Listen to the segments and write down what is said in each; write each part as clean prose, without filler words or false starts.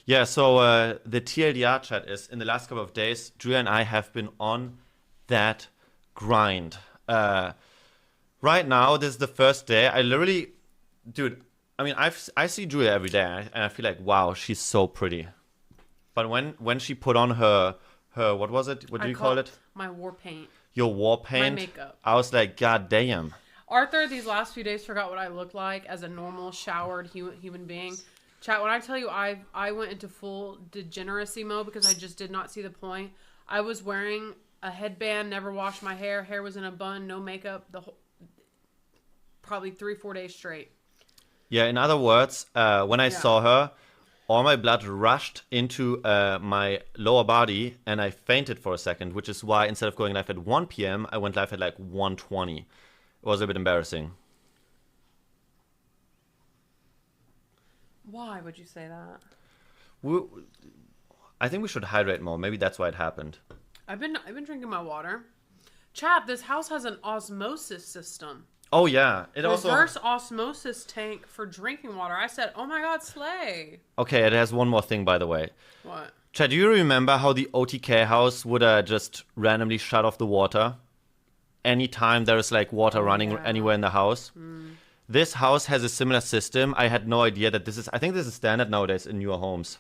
Yeah, so the TLDR chat is in the last couple of days, Julia and I have been on that grind. Right now, this is the first day. I literally, dude, I mean, I see Julia every day, and I feel like, wow, she's so pretty. But when she put on her what was it? What do you call it? My war paint. Your war paint. My makeup. I was like, God damn. Arthur, these last few days, forgot what I looked like as a normal showered human being. Chat, when I tell you I went into full degeneracy mode because I just did not see the point. I was wearing a headband, never washed my hair. Hair was in a bun, no makeup, the whole, probably 3-4 days straight. Yeah, in other words, when I saw her, all my blood rushed into my lower body, and I fainted for a second, which is why instead of going live at 1 p.m., I went live at like 1:20. It was a bit embarrassing. Why would you say that? I think we should hydrate more. Maybe that's why it happened. I've been drinking my water. Chap, this house has an osmosis system. Oh yeah, it also reverse osmosis tank for drinking water. I said, "Oh my God, slay!" Okay, it has one more thing, by the way. What? Chad, do you remember how the OTK house would just randomly shut off the water anytime there is like water running anywhere in the house? This house has a similar system. I had no idea that this is. I think this is standard nowadays in newer homes.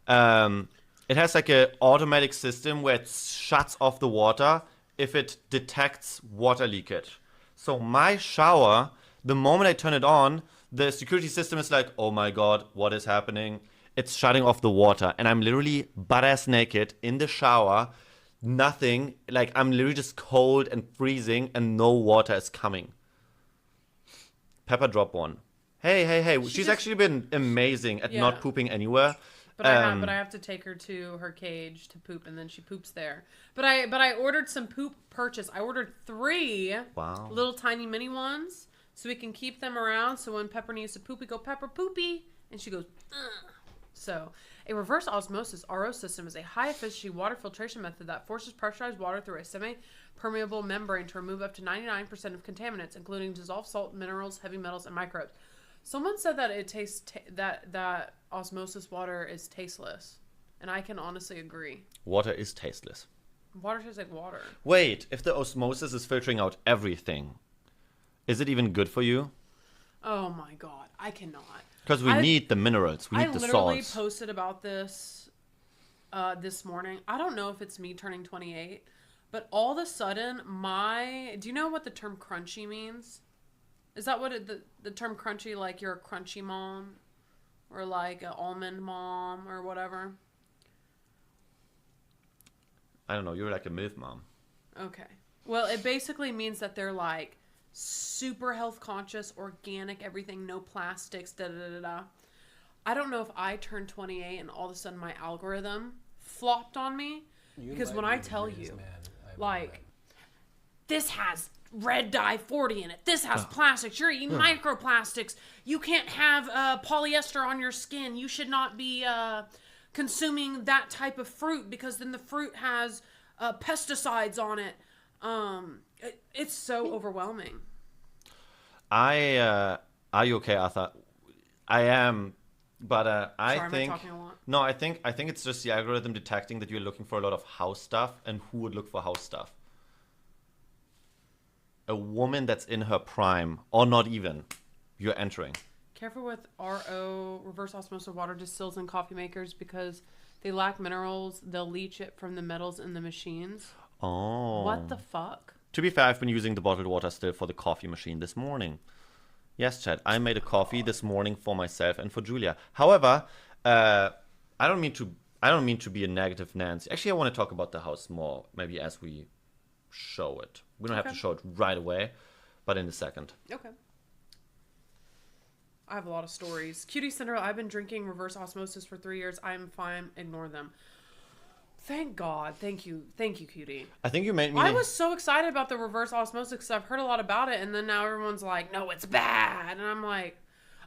It has like a automatic system where it shuts off the water if it detects water leakage. So my shower, the moment I turn it on, the security system is like, oh my God, what is happening? It's shutting off the water. And I'm literally butt-ass naked in the shower. Nothing. Like, I'm literally just cold and freezing and no water is coming. Pepper drop one. Hey. She's actually been amazing at not pooping anywhere. But I have to take her to her cage to poop, and then she poops there. But I ordered some poop purchase. I ordered 3 little tiny mini ones, so we can keep them around. So when Pepper needs to poop, we go, Pepper, poopy, and she goes, ugh. So a reverse osmosis RO system is a high efficiency water filtration method that forces pressurized water through a semi-permeable membrane to remove up to 99% of contaminants, including dissolved salt, minerals, heavy metals, and microbes. Someone said that it tastes that osmosis water is tasteless, and I can honestly agree. Water is tasteless. Water tastes like water. Wait, if the osmosis is filtering out everything, is it even good for you? Oh my God, I cannot. Because we need the minerals, we need the salts. I literally posted about this this morning. I don't know if it's me turning 28, but all of a sudden do you know what the term crunchy means? Is that what the term crunchy, like you're a crunchy mom? Or like an almond mom or whatever? I don't know. You're like a MILF mom. Okay. Well, it basically means that they're like super health conscious, organic, everything, no plastics, da-da-da-da. I don't know if I turned 28 and all of a sudden my algorithm flopped on me. Because when I tell you, like, this has red dye 40 in it. This has plastics. You're eating microplastics. You can't have polyester on your skin. You should not be consuming that type of fruit because then the fruit has pesticides on it. It's so overwhelming. Are you okay, Arthur? I am, but I think. Am I talking a lot? No, I think it's just the algorithm detecting that you're looking for a lot of house stuff, and who would look for house stuff? A woman that's in her prime, or not even, you're entering. Careful with RO, reverse osmosis water distills in coffee makers because they lack minerals. They'll leach it from the metals in the machines. Oh. What the fuck? To be fair, I've been using the bottled water still for the coffee machine this morning. Yes, Chad, I made a coffee this morning for myself and for Julia. However, I don't mean to be a negative Nancy. Actually, I want to talk about the house more, maybe as we show it. We don't have to show it right away, but in a second. Okay. I have a lot of stories. Cutie Cinderella, I've been drinking reverse osmosis for 3 years. I am fine. Ignore them. Thank God. Thank you. Thank you, Cutie. I think you made me... I was so excited about the reverse osmosis because I've heard a lot about it, and then now everyone's like, no, it's bad. And I'm like,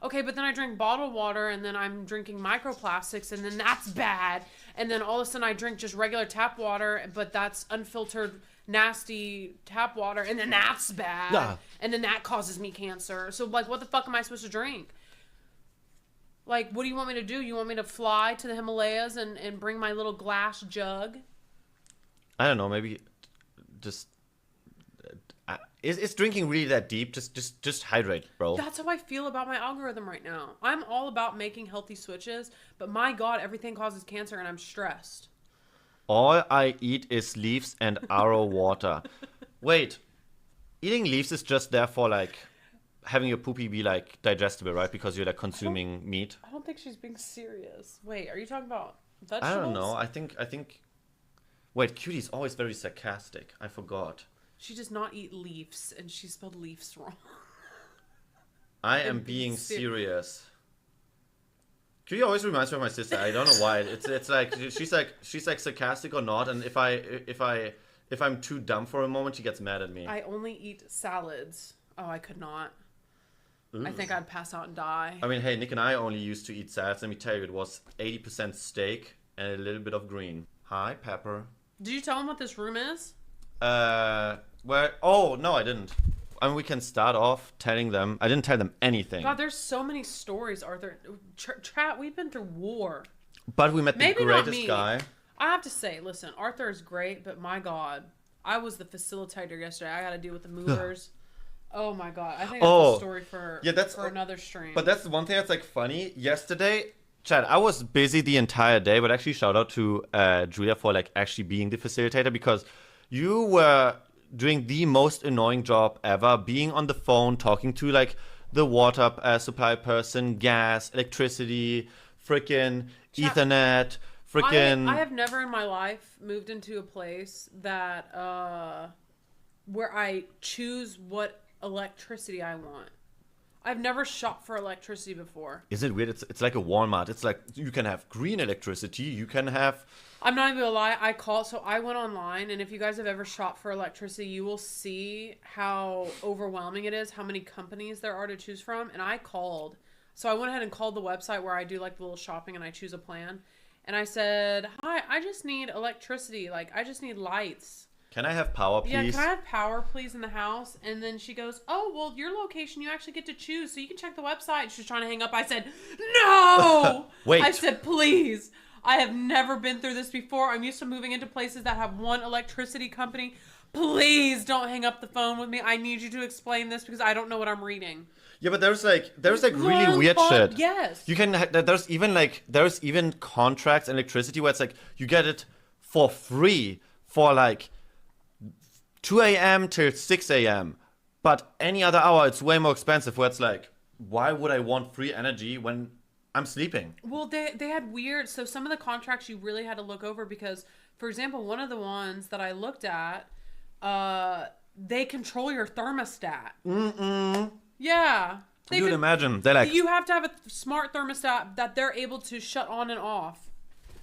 okay, but then I drink bottled water, and then I'm drinking microplastics, and then that's bad. And then all of a sudden I drink just regular tap water, but that's unfiltered nasty tap water, and then that's bad. And then that causes me cancer. So like, what the fuck am I supposed to drink? Like, what do you want me to do? You want me to fly to the Himalayas and bring my little glass jug? I don't know. Maybe just is drinking really that deep? Just hydrate, bro. That's how I feel about my algorithm right now. I'm all about making healthy switches, but my God, everything causes cancer and I'm stressed. All I eat is leaves and arrow water. Wait, eating leaves is just there for like having your poopy be like digestible, right? Because you're like consuming meat. I don't think she's being serious. Wait, are you talking about vegetables? I don't know. I think. Wait, Cutie's always very sarcastic. I forgot. She does not eat leaves, and she spelled leaves wrong. I am being serious. Cutie always reminds me of my sister. I don't know why. It's like she's like sarcastic or not, and if I'm too dumb for a moment, she gets mad at me. I only eat salads. Oh, I could not. Ooh. I think I'd pass out and die. I mean, hey, Nick and I only used to eat salads. Let me tell you, it was 80% steak and a little bit of green. Hi, Pepper. Did you tell him what this room is? Where? Oh, no, I didn't. I mean, we can start off telling them. I didn't tell them anything. God, there's so many stories, Arthur. Chat, we've been through war. But we met the greatest guy. I have to say, listen, Arthur is great, but my God, I was the facilitator yesterday. I got to deal with the movers. Oh my God, I think that's a story for another stream. But that's the one thing that's like funny. Yesterday, Chad, I was busy the entire day, but actually shout out to Julia for like actually being the facilitator, because you were doing the most annoying job ever, being on the phone, talking to like the water supply person, gas, electricity, freaking Ethernet, freaking... I have never in my life moved into a place that, where I choose what electricity I want. I've never shopped for electricity before. Isn't it weird? It's like a Walmart. It's like you can have green electricity. You can have... I'm not even gonna lie. I went online, and if you guys have ever shopped for electricity, you will see how overwhelming it is, how many companies there are to choose from. And I called. So I went ahead and called the website where I do like the little shopping and I choose a plan. And I said, hi, I just need electricity. Like, I just need lights. Can I have power, please? Yeah, can I have power, please, in the house? And then she goes, oh, well, your location, you actually get to choose, so you can check the website. She's trying to hang up. I said, no! Wait. I said, please. I have never been through this before. I'm used to moving into places that have one electricity company. Please don't hang up the phone with me. I need you to explain this because I don't know what I'm reading. Yeah, but there's really weird shit. Yes. You can there's even contracts in electricity where it's like you get it for free for like 2 a.m. till 6 a.m. But any other hour it's way more expensive, where it's like, why would I want free energy when I'm sleeping? Well, they had weird, so some of the contracts you really had to look over because, for example, one of the ones that I looked at, they control your thermostat. Yeah. Dude, imagine. They're like... You have to have a smart thermostat that they're able to shut on and off.